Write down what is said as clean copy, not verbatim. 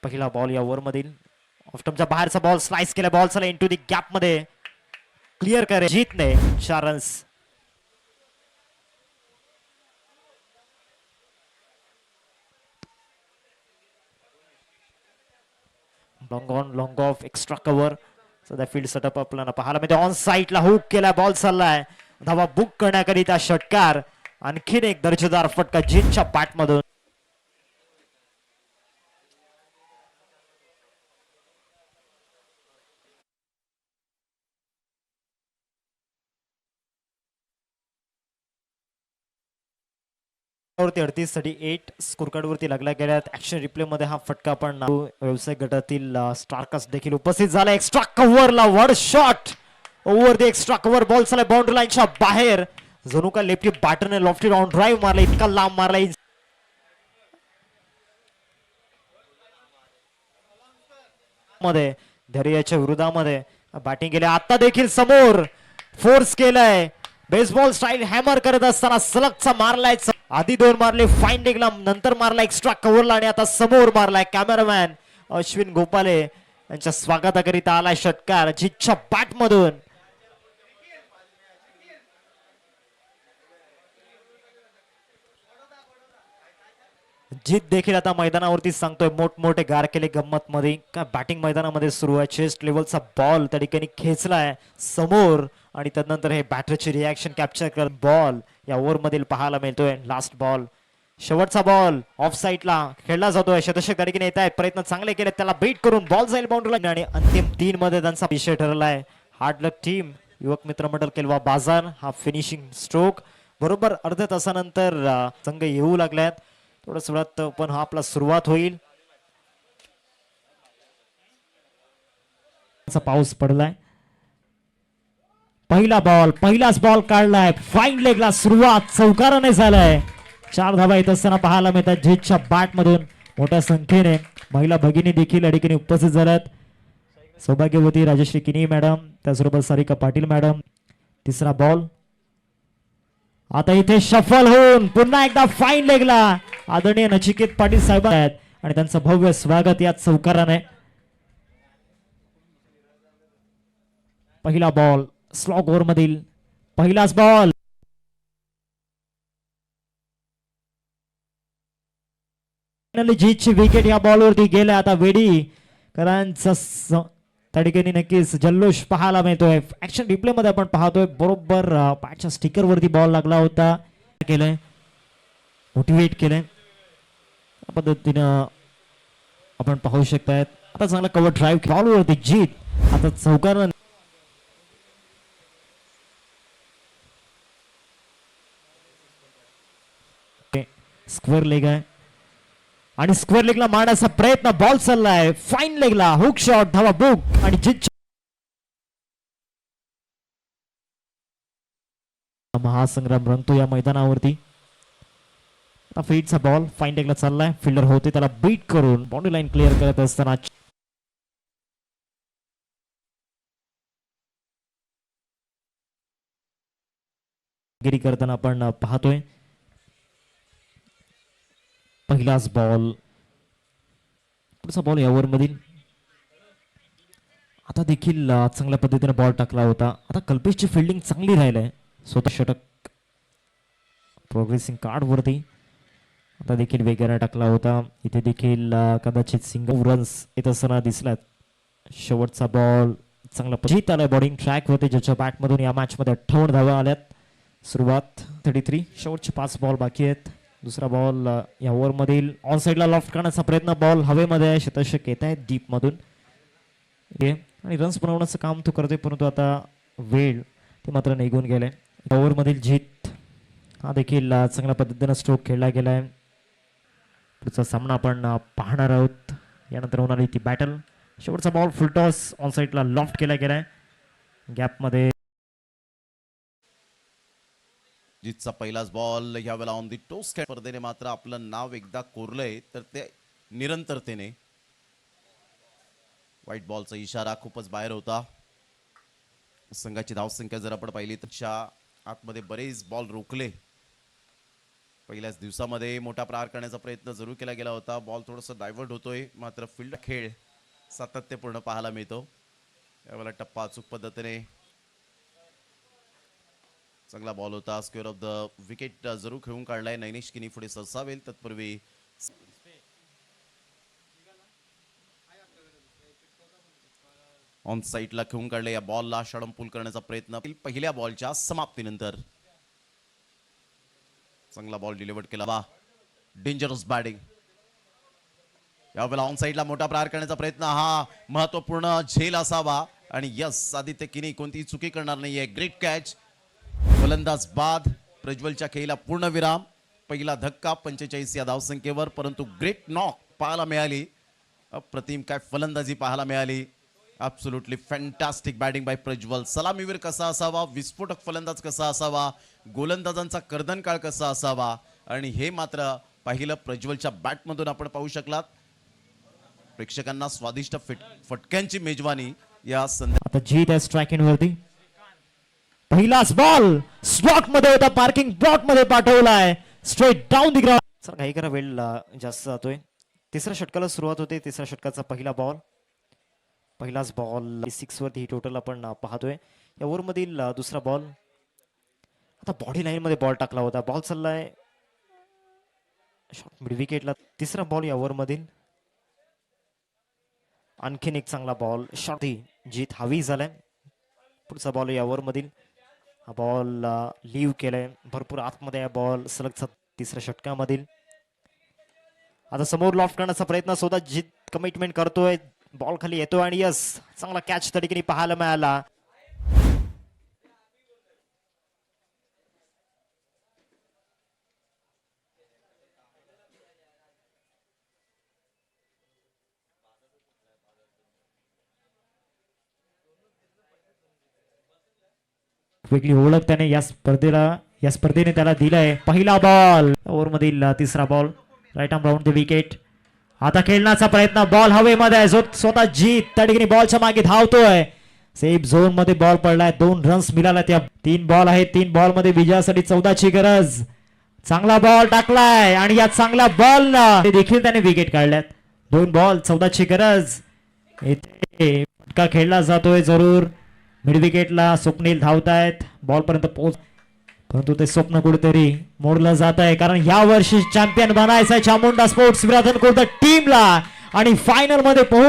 पहिला बॉल या ओव्हर मधील ऑफस्टंपच्या बाहेरचा बॉल स्लाइस केला बॉल चला इनटू दी गॅप मध्ये क्लिअर करे जीतने 4 runs. Long on long of extra cover सध्या फील्ड सेटअप आपल्याला पाहायला मिळते. ऑन साईडला हुक केला बॉल चाललाय धावा बुक करण्याकरिता षटकार. आणखीन एक दर्जेदार फटका जीतच्या बॅट मधून. वरती 38 साठी 8 स्कोर कार्ड वरती लागला गेल्यात. ऍक्शन रिप्ले मध्ये हा फटका आपण व्यावसायिक गटातील स्टारकास्ट देखील उपस्थित झाला. एक्स्ट्रा कव्हरला वर shot over the extra cover ball चालला बाउंड्री लाईनच्या बाहेर. जणू का लेफ्टी बॅटरने लॉफ्टी राऊंड ड्राईव्ह मारला इतका लांब मारला. मध्ये धैर्याच्या विरोधामध्ये बॅटिंग केली. आता देखील समोर फोर्स केलाय बेसबॉल स्टाईल हॅमर करत असताना सलगचा मारलाय. आधी 2 मारले फाईन लेगला नंतर मारला एक्स्ट्रा कव्हरला आणि आता समोर मारलाय. कॅमेरामॅन अश्विन गोपाले यांच्या स्वागताकरिता आलाय षटकार जीतच्या बॅट मधून. जीत देखील आता मैदानावरती सांगतोय मोठमोठे गार केले गंमत मध्ये का बॅटिंग मैदानामध्ये सुरू आहे. चेस्ट लेवलचा बॉल त्या ठिकाणी खेचलाय समोर आणि त्यानंतर हे बॅटरची रिॲक्शन कॅप्चर करत बॉल या ओव्हर मधील पाहायला मिळतोय. लास्ट बॉल शेवटचा बॉल ऑफ साईडला खेळला जातोय. शतशक त्या ठिकाणी येत आहेत प्रयत्न चांगले केले त्याला बीट करून बॉल जाईल बाउंड्रीला आणि अंतिम 3 मध्ये त्यांचा विषय ठरलाय. हार्ड लक टीम युवक मित्र मंडळ केलवा बाजार हा फिनिशिंग स्ट्रोक बरोबर अर्ध्या तासानंतर संघ येऊ लागल्यात. थोडस वेळात पण हा आपला सुरुवात होईल. पाऊस पडलाय. पहिला बॉल पहिलाच बॉल काढलाय फाईन लेगला सुरुवात चौकाराने झालाय. 4 धावा येत असताना पाहायला मिळतात जीतच्या बॅट मधून. मोठ्या संख्येने महिला भगिनी देखील या ठिकाणी उपस्थित झाल्यात. सौभाग्यवती राजश्री किनी मॅडम त्याचबरोबर सारिका पाटील मॅडम. तिसरा बॉल आता इथे शफल होऊन पुन्हा एकदा फाईन लेगला आदरणीय नचिकेत पाटील साहेब आहेत आणि त्यांचं भव्य स्वागत या चौकाराने. पहिला बॉल स्लॉग ओव्हर मधील पहिलाच बॉल जीतची विकेट या बॉलवरती गेल्या. आता वेडीकरांचा त्या ठिकाणी नक्कीच जल्लोष पाहायला मिळतोय. ऍक्शन रिप्ले मध्ये आपण पाहतोय बरोबर पॅचच्या स्टिकर वरती बॉल लागला होता. केलंय मोटिवेट केलंय पद्धतीनं आपण पाहू शकतायत. आता चांगला कव्हर ड्राईव्ह बॉलवरती जीत आता चौकार स्क्वेअर लेग आहे आणि स्क्वेअर लेगला मारण्याचा प्रयत्न बॉल चाललाय फाईन लेगला हुक शॉट धावा बुक आणि जीत. महासंग्राम रंगतो या मैदानावरती. आता फीडचा बॉल फाईन लेगला चाललाय फिल्डर होते त्याला बीट करून बाउंड्री लाईन क्लिअर करत असताना गिरी करताना आपण पाहतोय. पहिलाच बॉल पुढचा बॉल या ओव्हर मधील आता देखील चांगल्या पद्धतीने बॉल टाकला होता. आता कल्पेशची फिल्डिंग चांगली राहिलाय. स्वतः षटक प्रोग्रेसिंग कार्ड वरती आता देखील वेगळा टाकला होता. इथे देखील कदाचित सिंगल रन्स येत असताना दिसलात. शेवटचा बॉल चांगला जीत आलाय बॉलिंग ट्रॅक होते ज्याच्या बॅट मधून या मॅच मध्ये 58 धावा आल्यात. सुरुवात 33 शेवटचे 5 बॉल बाकी आहेत. दुसरा बॉल या ओव्हर मधील ऑन साईडला लॉफ्ट करण्याचा प्रयत्न बॉल हवेमध्ये शतशक येत आहे डीप मधून आणि रन्स बनवण्याचं काम तो करतोय परंतु आता वेळ ते मात्र निघून गेले. ओव्हर मधील जीत हा देखील चांगल्या पद्धतीने स्ट्रोक खेळला गेलाय. पुढचा सामना आपण पाहणार आहोत. यानंतर होणारी ती बॅटल. शेवटचा बॉल फुल टॉस ऑन साईडला लॉफ्ट केला गेलाय गॅप मध्ये. जीतचा पहिलाच बॉल यावेळेला ऑन दी टोस स्पर्धेने मात्र आपलं नाव एकदा कोरलंय तर ते निरंतरतेने. व्हाईट बॉलचा इशारा खूपच बाहेर होता. संघाची धावसंख्या जर आपण पाहिली तर आतमध्ये बरेच बॉल रोखले पहिल्याच दिवसामध्ये मोठा प्रहार करण्याचा प्रयत्न जरूर केला गेला होता. बॉल थोडंसं डायव्हर्ट होतोय, मात्र फील्ड खेळ सातत्यपूर्ण पाहायला मिळतो. यावेळेला टप्पा अचूक पद्धतीने चांगला बॉल होता. स्क्वेअर ऑफ द विकेट जरूर खेळून काढलाय. नैनिश किनी पुढे सरसावेल तत्पूर्वी ऑन साईडला खेळून काढले. या बॉलला षडंपूल करण्याचा प्रयत्न पहिल्या बॉलच्या समाप्तीनंतर. चांगला बॉल डिलिव्हर्ड केला. वा डेंजरस बॅटिंग. यावेळेला ऑन साईडला मोठा प्रहार करण्याचा प्रयत्न. हा महत्वपूर्ण झेल असावा आणि यस आदित्य किनी कोणतीही चुकी करणार नाहीये. Great catch. फलंदाज बाद. प्रज्वलच्या खेळीला पूर्ण विराम. पहिला धक्का 45 या धावसंख्येवर, परंतु ग्रेट नॉक पाहायला मिळाली. अप्रतिम काय फलंदाजी पाहायला मिळाली. Absolutely fantastic batting by Prajwal. सलामीवीर कसा असावा, विस्फोटक फलंदाज कसा असावा, गोलंदाजांचा कर्दनकाळ कसा असावा, आणि हे मात्र पाहिलं प्रज्वलच्या बॅटमधून आपण पाहू शकलात. प्रेक्षकांना स्वादिष्ट फटक्यांची मेजवानी या आता जीत आहे स्ट्रायकिंग वरती. पहिलाच बॉल स्ट्रोक मध्ये होता, पार्किंग ब्लॉक मध्ये पाठवलाय, straight down the ground. Sir काही करा, वेळ जास्त जातोय. तिसऱ्या षटकाला सुरुवात होते. तिसऱ्या षटकाचा पहिला बॉल. पहिलाच बॉल 6 वरती ही टोटल आपण पाहतोय. या ओव्हर मधील दुसरा बॉल. आता बॉडी लाईन मध्ये बॉल टाकला होता. बॉल चाललाय शॉर्ट मिड विकेटला. तिसरा बॉल या ओव्हर मधील. आणखीन एक चांगला बॉल शॉर्ट. जीत हवी झालाय. पुढचा बॉल या ओव्हर मधील. हा बॉल लीव केलाय भरपूर आतमध्ये. बॉल सलग तिसऱ्या षटकामधील. आता समोर लॉफ्ट करण्याचा प्रयत्न सुद्धा जीत कमिटमेंट करतोय. बॉल खाली येतोय आणि यस चांगला कॅच त्या ठिकाणी पाहायला मिळाला. वेगळी ओळख त्याने या स्पर्धेने त्याला दिलाय. पहिला बॉल ओव्हर मधील तिसरा ball. Right arm round the wicket. आता खेळण्याचा प्रयत्न. बॉल हवेमध्ये आहे. स्वतः जीत त्या ठिकाणी बॉलच्या मागे धावतोय. सेफ झोन मध्ये बॉल पडलाय. 2 रन्स मिळाला. त्या 3 बॉल आहेत. 3 बॉल मध्ये विजयासाठी 14ची गरज. चांगला बॉल टाकलाय आणि या चांगल्या बॉल देखील त्याने विकेट काढल्यात. 2 बॉल 14ची गरज. इथे फटका खेळला जातोय जरूर. मिड विकेटला स्वप्नील धावतायत बॉल पर्यंत पोहोच, परंतु ते स्वप्न कुठेतरी मोडलं जात आहे. कारण या वर्षी चॅम्पियन बनायचं चामुंडा स्पोर्ट्स विराधन खुर्द टीमला आणि फायनल मध्ये पोहोच